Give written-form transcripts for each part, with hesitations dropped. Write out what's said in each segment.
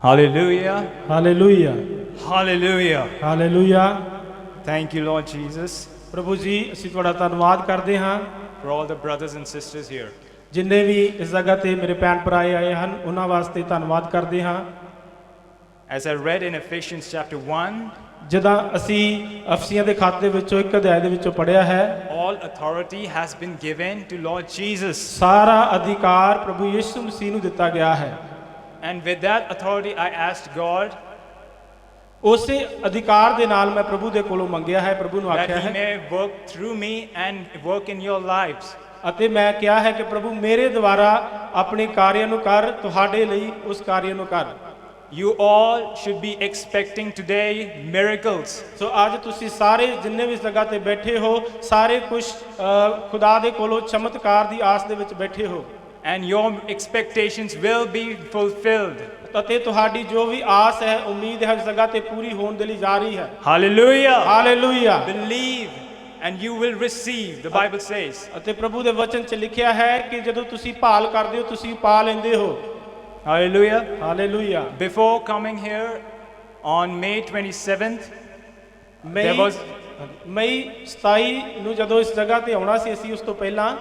Hallelujah. Hallelujah Hallelujah. Hallelujah. Thank you, Lord Jesus, ਪ੍ਰਭੂ ਜੀ ਅਸੀਂ ਤੁਹਾਡਾ ਧੰਨਵਾਦ ਕਰਦੇ ਹਾਂ for all the brothers and sisters here. ਜਿੰਨੇ ਵੀ ਇਸ ਜਗ੍ਹਾ ਤੇ ਮੇਰੇ ਭੈਣ ਭਰਾ ਆਏ ਹਨ ਉਹਨਾਂ ਵਾਸਤੇ ਧੰਨਵਾਦ ਕਰਦੇ ਹਾਂ। As I read in Ephesians chapter 1, ਜਦੋਂ ਅਸੀਂ ਅਫਸੀਆਂ ਦੇ ਖਾਤੇ ਵਿੱਚੋਂ ਇੱਕ ਅਧਿਆਇ ਦੇ ਵਿੱਚੋਂ ਪੜ੍ਹਿਆ ਹੈ, all authority has been given to Lord Jesus. ਸਾਰਾ ਅਧਿਕਾਰ ਪ੍ਰਭੂ ਯਿਸੂ ਮਸੀਹ ਨੂੰ ਦਿੱਤਾ ਗਿਆ ਹੈ। And with that authority, I asked God ਉਸੇ ਅਧਿਕਾਰ ਦੇ ਨਾਲ ਮੈਂ ਪ੍ਰਭੂ ਦੇ ਕੋਲੋਂ ਮੰਗਿਆ ਹੈ, ਪ੍ਰਭੂ ਨੂੰ that ਆਖਿਆ He ਹੈ may work through me and work in your lives. ਅਤੇ ਮੈਂ ਕਿਹਾ ਹੈ ਕਿ ਪ੍ਰਭੂ ਮੇਰੇ ਦੁਆਰਾ ਆਪਣੇ ਕਾਰਿਆਂ ਨੂੰ ਕਰ, ਤੁਹਾਡੇ ਲਈ ਉਸ ਕਾਰਿਆਂ ਨੂੰ ਕਰ। You all should be expecting today miracles. ਸੋ ਅੱਜ ਤੁਸੀਂ ਸਾਰੇ ਜਿੰਨੇ ਵੀ ਇਸ ਜਗ੍ਹਾ ਤੇ ਬੈਠੇ ਹੋ, ਸਾਰੇ ਕੁਝ ਖੁਦਾ ਦੇ ਕੋਲੋਂ ਚਮਤਕਾਰ ਦੀ ਆਸ ਦੇ ਵਿੱਚ ਬੈਠੇ ਹੋ। And your expectations will be fulfilled. ਅਤੇ ਤੁਹਾਡੀ ਜੋ ਵੀ ਆਸ ਹੈ, ਉਮੀਦ ਹੈ, ਇਸ ਜਗ੍ਹਾ ਤੇ ਪੂਰੀ ਹੋਣ ਦੇ ਲਈ ਜਾ ਰਹੀ ਹੈ। Hallelujah. Hallelujah. Believe and you will receive, the Bible says. ਅਤੇ ਪ੍ਰਭੂ ਦੇ ਵਚਨ 'ਚ ਲਿਖਿਆ ਹੈ ਕਿ ਜਦੋਂ ਤੁਸੀਂ ਭਾਲ ਕਰਦੇ ਹੋ ਤੁਸੀਂ ਪਾ ਲੈਂਦੇ ਹੋ। Hallelujah. Hallelujah. Before coming here on May 27th, there was ਮਈ 27 ਨੂੰ ਜਦੋਂ ਇਸ ਜਗ੍ਹਾ ਤੇ ਆਉਣਾ ਸੀ ਅਸੀਂ, ਉਸ ਤੋਂ ਪਹਿਲਾਂ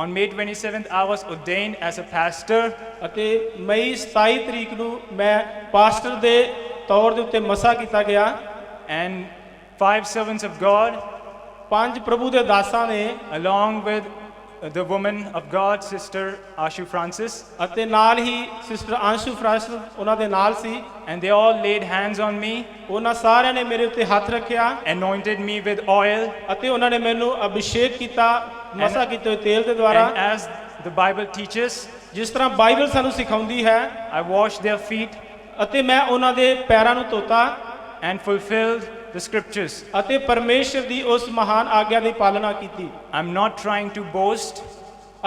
on May 27th I was ordained as a pastor. ਅਤੇ ਮਈ 27 ਤਰੀਕ ਨੂੰ ਮੈਂ ਪਾਸਟਰ ਦੇ ਤੌਰ ਦੇ ਉੱਤੇ ਮਸਾ ਕੀਤਾ ਗਿਆ। And 5 servants of God, 5 ਪ੍ਰਭੂ ਦੇ ਦਾਸਾਂ ਨੇ along with the woman of God, Sister Ashu Francis, ਅਤੇ ਨਾਲ ਹੀ ਸਿਸਟਰ ਅੰਸ਼ੂ ਫਰਾਂਸਿਸ ਉਹਨਾਂ ਦੇ ਨਾਲ ਸੀ। and they all laid hands on me, ਉਹਨਾਂ ਸਾਰਿਆਂ ਨੇ ਮੇਰੇ ਉੱਤੇ ਹੱਥ ਰੱਖਿਆ anointed me with oil, ਅਤੇ ਉਹਨਾਂ ਨੇ ਮੈਨੂੰ ਅਭਿਸ਼ੇਕ ਕੀਤਾ ਮਸਾ ਕੀਤੇ ਹੋਏ ਤੇਲ ਦੇ ਦੁਆਰਾ। and as the Bible teaches, ਜਿਸ ਤਰ੍ਹਾਂ ਬਾਈਬਲ ਸਾਨੂੰ ਸਿਖਾਉਂਦੀ ਹੈ, I washed their feet ਅਤੇ ਮੈਂ ਉਹਨਾਂ ਦੇ ਪੈਰਾਂ ਨੂੰ ਧੋਤਾ and fulfilled the scriptures. ਅਤੇ ਪਰਮੇਸ਼ਰ ਦੀ ਉਸ ਮਹਾਨ ਆਗਿਆ ਦੀ ਪਾਲਣਾ ਕੀਤੀ। I'm not trying to boast.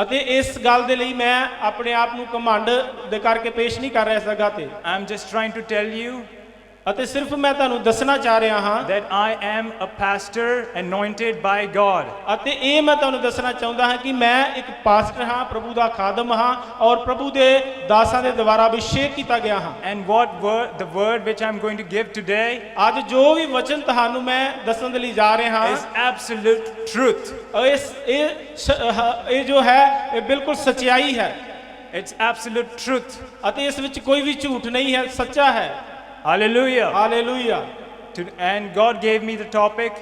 ਅਤੇ ਇਸ ਗੱਲ ਦੇ ਲਈ ਮੈਂ ਆਪਣੇ ਆਪ ਨੂੰ ਘਮੰਡ ਦੇ ਕਰਕੇ ਪੇਸ਼ ਨਹੀਂ ਕਰ ਰਿਹਾ ਇਸ ਜਗ੍ਹਾ ਤੇ। I'm just trying to tell you ਅਤੇ ਸਿਰਫ ਮੈਂ ਤੁਹਾਨੂੰ ਦੱਸਣਾ ਚਾਹ ਰਿਹਾ ਹਾਂ that I am a pastor anointed by God. ਅਤੇ ਇਹ ਮੈਂ ਤੁਹਾਨੂੰ ਦੱਸਣਾ ਚਾਹੁੰਦਾ ਹਾਂ ਕਿ ਮੈਂ ਇੱਕ ਪਾਸਟਰ ਹਾਂ, ਪ੍ਰਭੂ ਦਾ ਖਾਦਮ ਹਾਂ ਔਰ ਪ੍ਰਭੂ ਦੇ ਦਾਸਾਂ ਦੇ ਦੁਆਰਾ ਅਭਿਸ਼ੇਕ ਕੀਤਾ ਗਿਆ ਹਾਂ। And the word which I'm going to give today ਅੱਜ ਜੋ ਵੀ ਵਚਨ ਤੁਹਾਨੂੰ ਮੈਂ ਦੱਸਣ ਦੇ ਲਈ ਜਾ ਰਿਹਾ ਹਾਂ is absolute truth. ਇਹ ਜੋ ਹੈ ਇਹ ਬਿਲਕੁਲ ਸੱਚਾਈ ਹੈ। It's absolute truth. ਅਤੇ ਇਸ ਵਿੱਚ ਕੋਈ ਵੀ ਝੂਠ ਨਹੀਂ ਹੈ, ਸੱਚਾ ਹੈ। Hallelujah. Hallelujah. And God gave me the topic.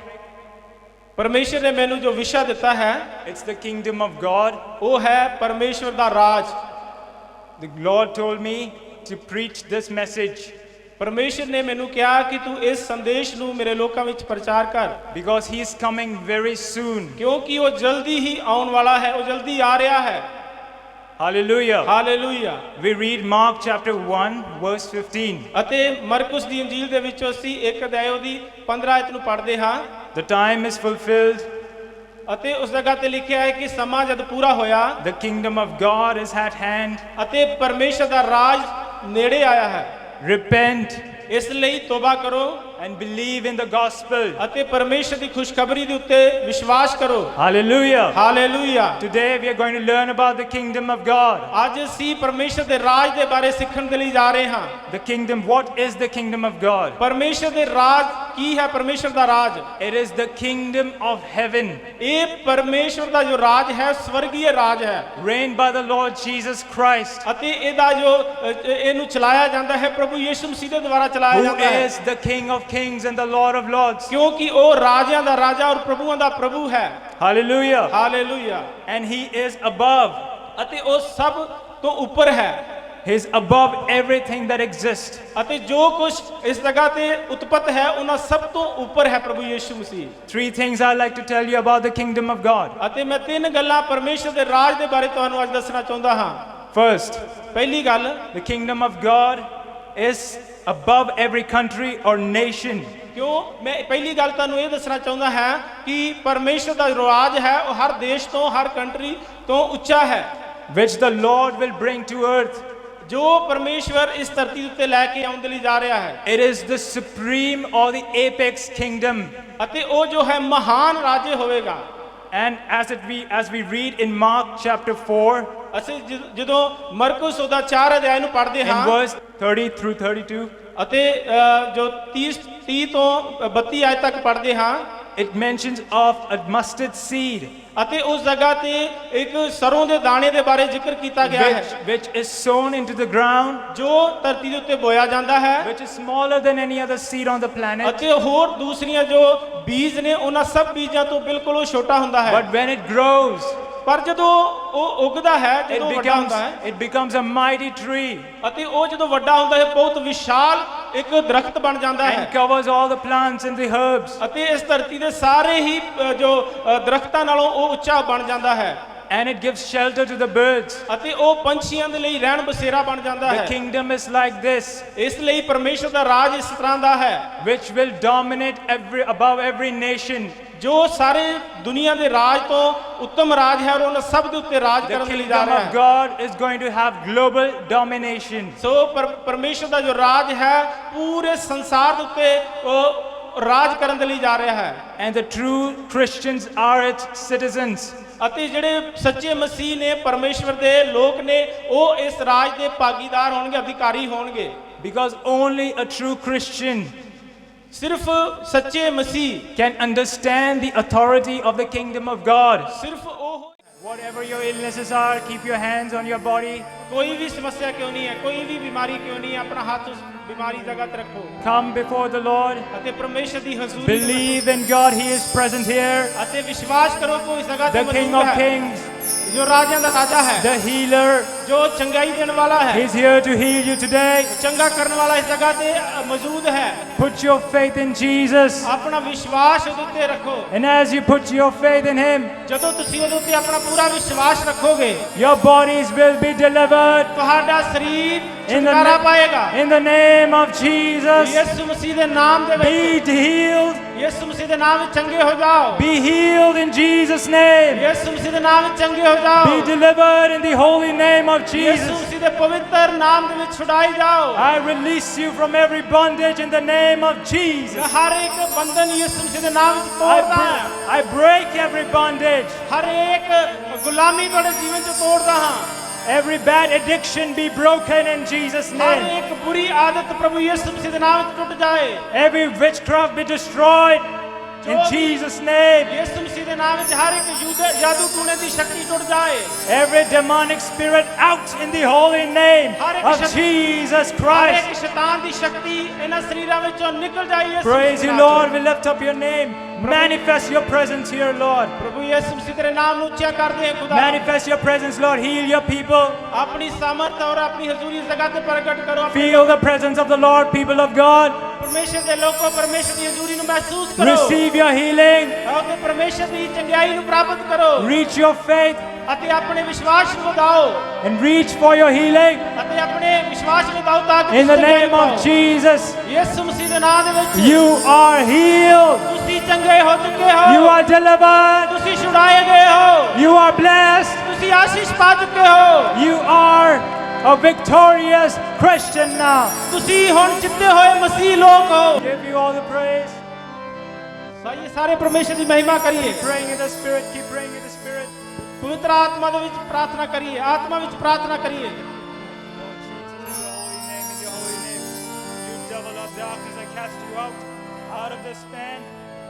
ਪਰਮੇਸ਼ਰ ਨੇ ਮੈਨੂੰ ਜੋ ਵਿਸ਼ਾ ਦਿੱਤਾ ਹੈ, It's the kingdom of God. ਉਹ ਹੈ ਪਰਮੇਸ਼ਰ ਦਾ ਰਾਜ। The Lord told me to preach this message ਪਰਮੇਸ਼ਰ ਨੇ ਮੈਨੂੰ ਕਿਹਾ ਕਿ ਤੂੰ ਇਸ ਸੰਦੇਸ਼ ਨੂੰ ਮੇਰੇ ਲੋਕਾਂ ਵਿੱਚ ਪ੍ਰਚਾਰ ਕਰ, because He is coming very soon. ਕਿਉਂਕਿ ਉਹ ਜਲਦੀ ਹੀ ਆਉਣ ਵਾਲਾ ਹੈ, ਉਹ ਜਲਦੀ ਆ ਰਿਹਾ ਹੈ। Hallelujah. Hallelujah. We read Mark chapter 1 verse 15. ਅਤੇ ਮਰਕੁਸ ਦੀ ਇੰਜੀਲ ਦੇ ਵਿੱਚੋਂ ਅਸੀਂ ਇੱਕ ਅਧਿਆਇ ਉਹਦੀ 15 ਆਇਤ ਨੂੰ ਪੜ੍ਹਦੇ ਹਾਂ। The time is fulfilled. ਅਤੇ ਉਸ ਜਗ੍ਹਾ ਤੇ ਲਿਖਿਆ ਹੈ ਕਿ ਸਮਾਂ ਜਦ ਪੂਰਾ ਹੋਇਆ The kingdom of God is at hand. ਅਤੇ ਪਰਮੇਸ਼ਰ ਦਾ ਰਾਜ ਨੇੜੇ ਆਇਆ ਹੈ। Repent ਇਸ ਲਈ ਤੋਬਾ ਕਰੋ and believe in the gospel. ਅਤੇ ਪਰਮੇਸ਼ਰ ਦੀ ਖੁਸ਼ਖਬਰੀ ਦੇ ਉੱਤੇ ਵਿਸ਼ਵਾਸ ਕਰੋ। Hallelujah. Hallelujah. Today we are going to learn about the kingdom of God. ਅੱਜ ਅਸੀਂ ਪਰਮੇਸ਼ਰ ਦੇ ਰਾਜ ਦੇ ਬਾਰੇ ਸਿੱਖਣ ਦੇ ਲਈ ਜਾ ਰਹੇ ਹਾਂ। The kingdom, what is the kingdom of God? ਪਰਮੇਸ਼ਰ ਦੇ ਰਾਜ ਕੀ ਹੈ? ਪਰਮੇਸ਼ਰ ਦਾ ਰਾਜ It is the kingdom of heaven, ਇਹ ਪਰਮੇਸ਼ਰ ਦਾ ਜੋ ਰਾਜ ਹੈ ਸਵਰਗੀय ਰਾਜ ਹੈ reigned by the Lord Jesus Christ, ਅਤੇ ਇਹਦਾ ਜੋ ਇਹਨੂੰ ਚਲਾਇਆ ਜਾਂਦਾ ਹੈ ਪ੍ਰਭੂ ਯਿਸੂ ਮਸੀਹ ਦੇ ਦੁਆਰਾ ਚਲਾਇਆ who ਜਾਂਦਾ ਹੈ, is the King of kings and the Lord of lords. ਕਿਉਂਕਿ ਉਹ ਰਾਜਿਆਂ ਦਾ ਰਾਜਾ ਔਰ ਪ੍ਰਭੂਆਂ ਦਾ ਪ੍ਰਭੂ ਹੈ। Hallelujah. Hallelujah. And He is above. ਅਤੇ ਉਹ ਸਭ ਤੋਂ ਉੱਪਰ ਹੈ। He is above everything that exists. ਅਤੇ ਜੋ ਕੁਝ ਇਸ ਜਗ੍ਹਾ ਤੇ ਉਤਪਤ ਹੈ ਉਹਨਾਂ ਸਭ ਤੋਂ ਉੱਪਰ ਹੈ ਪ੍ਰਭੂ ਯਿਸੂ ਮਸੀਹ। 3 things I'd like to tell you about the kingdom of God. ਅਤੇ ਮੈਂ 3 ਗੱਲਾਂ ਪਰਮੇਸ਼ਰ ਦੇ ਰਾਜ ਦੇ ਬਾਰੇ ਤੁਹਾਨੂੰ ਅੱਜ ਦੱਸਣਾ ਚਾਹੁੰਦਾ ਹਾਂ। First, ਪਹਿਲੀ ਗੱਲ, the kingdom of God is above every country or nation. ਕਿਉਂ ਮੈਂ ਪਹਿਲੀ ਗੱਲ ਤੁਹਾਨੂੰ ਇਹ ਦੱਸਣਾ ਚਾਹੁੰਦਾ ਹਾਂ ਕਿ ਪਰਮੇਸ਼ਰ ਦਾ ਰਾਜ ਹੈ ਉਹ ਹਰ ਦੇਸ਼ ਤੋਂ, ਹਰ ਕੰਟਰੀ ਤੋਂ ਉੱਚਾ ਹੈ, which the Lord will bring to earth. ਜੋ ਪਰਮੇਸ਼ਵਰ ਇਸ ਧਰਤੀ ਉੱਤੇ ਲੈ ਕੇ ਆਉਣ ਦੇ ਲਈ ਜਾ ਰਿਹਾ ਹੈ। It is the supreme or the apex kingdom. ਅਤੇ ਉਹ ਜੋ ਹੈ ਮਹਾਨ ਰਾਜੇ ਹੋਵੇਗਾ। And as we read in Mark chapter 4, ਅਸੀਂ ਜਦੋਂ ਮਰਕੁਸ ਉਹਦਾ 4 ਅਧਿਆਇ ਨੂੰ ਪੜ੍ਹਦੇ in ਹਾਂ verse 30 through 32, ਅਤੇ ਜੋ 30 ਤੋਂ 32 ਆਇਤ ਤੱਕ ਪੜ੍ਹਦੇ ਹਾਂ it mentions of a mustard seed, ਅਤੇ ਉਸ ਜਗ੍ਹਾ ਤੇ ਇੱਕ ਸਰੋਂ ਦੇ ਦਾਣੇ ਦੇ ਬਾਰੇ ਜ਼ਿਕਰ ਕੀਤਾ ਗਿਆ ਹੈ which is sown into the ground, ਜੋ ਧਰਤੀ ਦੇ ਉੱਤੇ ਬੋਇਆ ਜਾਂਦਾ ਹੈ which is smaller than any other seed on the planet. ਅਤੇ ਹੋਰ ਦੂਸਰੀਆਂ ਜੋ ਬੀਜ ਨੇ ਉਹਨਾਂ ਸਭ ਬੀਜਾਂ ਤੋਂ ਬਿਲਕੁਲ ਉਹ ਛੋਟਾ ਹੁੰਦਾ ਹੈ But when it grows, ਪਰ ਜਦੋਂ ਉਹ ਉੱਗਦਾ ਹੈ ਜਦੋਂ ਵੱਡਾ ਹੁੰਦਾ ਹੈ it becomes a mighty tree ਅਤੇ ਉਹ ਜਦੋਂ ਵੱਡਾ ਹੁੰਦਾ ਹੈ ਬਹੁਤ ਵਿਸ਼ਾਲ ਇੱਕ ਦਰਖਤ ਬਣ ਜਾਂਦਾ ਹੈ and covers all the plants and the herbs. ਅਤੇ ਇਸ ਧਰਤੀ ਦੇ ਸਾਰੇ ਹੀ ਜੋ ਦਰਖਤਾਂ ਨਾਲੋਂ ਉਹ ਉੱਚਾ ਬਣ ਜਾਂਦਾ ਹੈ And it gives shelter to the birds. ਅਤੇ ਉਹ ਪੰਛੀਆਂ ਦੇ ਲਈ ਰਹਿਣ ਬਸੇਰਾ ਬਣ ਜਾਂਦਾ The ਹੈ kingdom is like this, ਇਸ ਲਈ ਪਰਮੇਸ਼ਰ ਦਾ ਰਾਜ ਇਸ ਤਰ੍ਹਾਂ ਦਾ ਹੈ which will dominate above every nation. ਜੋ ਸਾਰੇ ਦੁਨੀਆ ਦੇ ਰਾਜ ਤੋਂ ਉੱਤਮ ਰਾਜ ਹੈ ਔਰ ਉਹਨਾਂ ਸਭ ਦੇ ਉੱਤੇ ਰਾਜ The ਕਰਨ ਦੇ ਲਈ ਜਾ kingdom ਰਿਹਾ of ਹੈ God is going to have global domination. ਸੋ ਪਰਮੇਸ਼ਰ ਦਾ ਜੋ ਰਾਜ ਹੈ ਪੂਰੇ ਸੰਸਾਰ ਦੇ ਉੱਤੇ ਉਹ ਰਾਜ ਕਰਨ ਦੇ ਲਈ ਜਾ ਰਿਹਾ ਹੈ And the true Christians are its citizens. ਅਤੇ ਜਿਹੜੇ ਸੱਚੇ ਮਸੀਹ ਨੇ ਪਰਮੇਸ਼ਵਰ ਦੇ ਲੋਕ ਨੇ ਉਹ ਇਸ ਰਾਜ ਦੇ ਭਾਗੀਦਾਰ ਹੋਣਗੇ ਅਧਿਕਾਰੀ ਹੋਣਗੇ Because only a true Christian ਸਿਰਫ ਸੱਚੇ ਮਸੀਹ can understand the authority of the kingdom of God. ਸਿਰਫ ਉਹ Whatever your illnesses are, keep your hands on your body. ਕੋਈ ਵੀ ਸਮੱਸਿਆ ਕਿਉਂ ਨਹੀਂ ਹੈ ਕੋਈ ਵੀ ਬਿਮਾਰੀ ਕਿਉਂ ਨਹੀਂ ਹੈ ਆਪਣਾ ਹੱਥ ਉਸ ਬਿਮਾਰੀ ਜਗ੍ਹਾ ਤੇ ਰੱਖੋ Come before the Lord. ਅਤੇ ਪਰਮੇਸ਼ਰ ਦੀ ਹਜ਼ੂਰੀ Believe in God, He is present here. ਅਤੇ ਵਿਸ਼ਵਾਸ ਕਰੋ ਕਿ ਇਸ ਜਗ੍ਹਾ ਤੇ The King ਮੌਜੂਦ of ਹੈ Kings, ਜੋ ਰਾਜਿਆਂ ਦਾ ਰਾਜਾ ਹੈ the healer, ਜੋ ਚੰਗਾਈ ਦੇਣ ਵਾਲਾ ਹੈ He's here to heal you today. ਚੰਗਾ ਕਰਨ ਵਾਲਾ ਇਸ ਜਗ੍ਹਾ ਤੇ ਮੌਜੂਦ ਹੈ Put your faith in Jesus. ਆਪਣਾ ਵਿਸ਼ਵਾਸ ਉਹਦੇ ਉੱਤੇ ਰੱਖੋ And as you put your faith in Him, ਜਦੋਂ ਤੁਸੀਂ ਉਹਦੇ ਉੱਤੇ ਆਪਣਾ ਪੂਰਾ ਵਿਸ਼ਵਾਸ ਰੱਖੋਗੇ your bodies will be delivered ਤੁਹਾਡਾ ਸਰੀਰ in ਛੁਟਕਾਰਾ ਪਾਏਗਾ in the name of Jesus. ਯਿਸੂ ਮਸੀਹ ਦੇ ਨਾਮ ਦੇ ਵਿੱਚ Be healed. ਯਿਸੂ ਮਸੀਹ ਦੇ ਨਾਮ ਵਿੱਚ ਚੰਗੇ ਹੋ ਜਾਓ Be healed in Jesus' name. ਯਿਸੂ ਮਸੀਹ ਦੇ ਨਾਮ ਵਿੱਚ ਚੰਗੇ ਹੋ ਜਾਓ Be delivered in the holy name of ਯਿਸੂ Jesus. ਮਸੀਹ ਦੇ ਪਵਿੱਤਰ ਨਾਮ ਦੇ ਵਿੱਚ ਛੁਡਾਈ ਜਾਓ I release you from every bondage in the name of Jesus. ਹਰ ਇੱਕ ਬੰਧਨ ਯਿਸੂ ਮਸੀਹ ਦੇ ਨਾਮ ਵਿੱਚ ਤੋੜਦਾ ਹਾਂ I break every bondage. ਹਰ ਇੱਕ ਗੁਲਾਮੀ ਤੁਹਾਡੇ ਜੀਵਨ ਚ ਤੋੜਦਾ ਹਾਂ Every bad addiction be broken in Jesus' Har name. ਇੱਕ ਬੁਰੀ ਆਦਤ ਪ੍ਰਭੂ ਯਿਸੂ ਮਸੀਹ ਦੇ ਨਾਮ ਵਿੱਚ ਟੁੱਟ ਜਾਏ Every witchcraft be destroyed in Jesus' name. ਯਿਸੂ ਮਸੀਹ ਦੇ ਨਾਮ ਵਿੱਚ ਹਰ ਇੱਕ ਜਾਦੂ ਟੂਣੇ ਦੀ ਸ਼ਕਤੀ ਟੁੱਟ ਜਾਏ Every demonic spirit out in the holy name of Jesus Har Christ. ਇੱਕ ਸ਼ੈਤਾਨ ਦੀ ਸ਼ਕਤੀ ਇਹਨਾਂ ਸਰੀਰਾਂ ਵਿੱਚੋਂ ਨਿਕਲ ਜਾਏ ਯਿਸੂ Praise ਮਸੀਹ you, ਦੇ ਨਾਮ Lord. ਚ। We lift up your name. Manifest your presence here, Lord. ਪ੍ਰਭੂ ਯਿਸੂ ਮਸੀਹ ਤੇਰੇ ਨਾਮ ਨੂੰ ਉੱਚਾ ਕਰਦੇ ਹਾਂ ਖੁਦਾ Manifest your presence, Lord. Heal your people. ਆਪਣੀ ਸਾਮਰਥ ਔਰ ਆਪਣੀ ਹਜ਼ੂਰੀ ਇਸ ਜਗ੍ਹਾ ਤੇ ਪ੍ਰਗਟ ਕਰੋ Feel the presence of the Lord, people of God. ਪਰਮੇਸ਼ਰ ਦੇ ਲੋਕੋ ਪਰਮੇਸ਼ਰ ਦੀ ਹਜ਼ੂਰੀ ਨੂੰ ਮਹਿਸੂਸ ਕਰੋ Receive your healing. ਆਓ ਤੇ ਪਰਮੇਸ਼ਰ ਦੀ ਚੰਗਿਆਈ ਨੂੰ ਪ੍ਰਾਪਤ ਕਰੋ Reach your faith ਅਤੇ ਆਪਣੇ ਵਿਸ਼ਵਾਸ ਨੂੰ ਵਧਾਓ and reach for your healing ਅਤੇ ਆਪਣੇ ਵਿਸ਼ਵਾਸ ਨੂੰ ਵਧਾਓ ਤਾਂ ਕਿ in the ਤੁਸੀਂ ਚੰਗੇ name of ਪਾਓ। Jesus. ਯਿਸੂ ਮਸੀਹ ਦੇ ਨਾਮ ਦੇ ਵਿੱਚ You are healed. ਤੁਸੀਂ ਚੰਗੇ ਹੋ ਚੁੱਕੇ You ਹੋ are delivered. ਤੁਸੀਂ ਛੁਡਾਏ ਗਏ ਹੋ You are blessed. ਤੁਸੀਂ ਆਸ਼ੀਸ਼ ਪਾ ਚੁੱਕੇ ਹੋ You are a victorious Christian now. ਤੁਸੀਂ ਹੁਣ ਜਿੱਤੇ ਹੋਏ ਮਸੀਹ ਲੋਕ ਹੋ Give you all the praise. ਸਾਈਏ ਸਾਰੇ ਪਰਮੇਸ਼ਰ ਦੀ ਮਹਿਮਾ ਕਰੀਏ Keep praying in the Spirit. Keep praying in the Spirit. ਪਵਿੱਤਰ ਆਤਮਾ ਦੇ ਵਿੱਚ ਪ੍ਰਾਰਥਨਾ ਕਰੀਏ ਆਤਮਾ ਵਿੱਚ ਪ੍ਰਾਰਥਨਾ ਕਰੀਏ Lord Jesus, in your holy name, you devil of darkness, I cast you out of this man,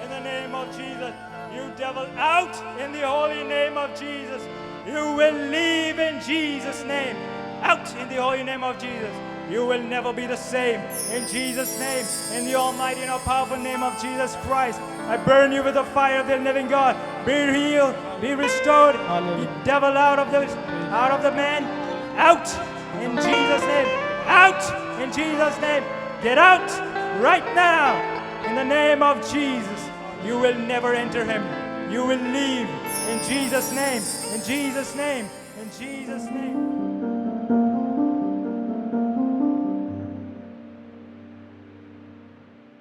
in the name of Jesus. You devil, out in the holy name of Jesus. You will leave in Jesus' name. Out in the holy name of Jesus. You will never be the same. In Jesus' name, in the almighty and all powerful name of Jesus Christ, I burn you with the fire of the living God. Be healed, be restored. Hallelujah. Be devil out of the man. Out in Jesus' name. Out in Jesus' name. Get out right now in the name of Jesus. You will never enter him. You will leave in Jesus' name. In Jesus' name. In Jesus' name.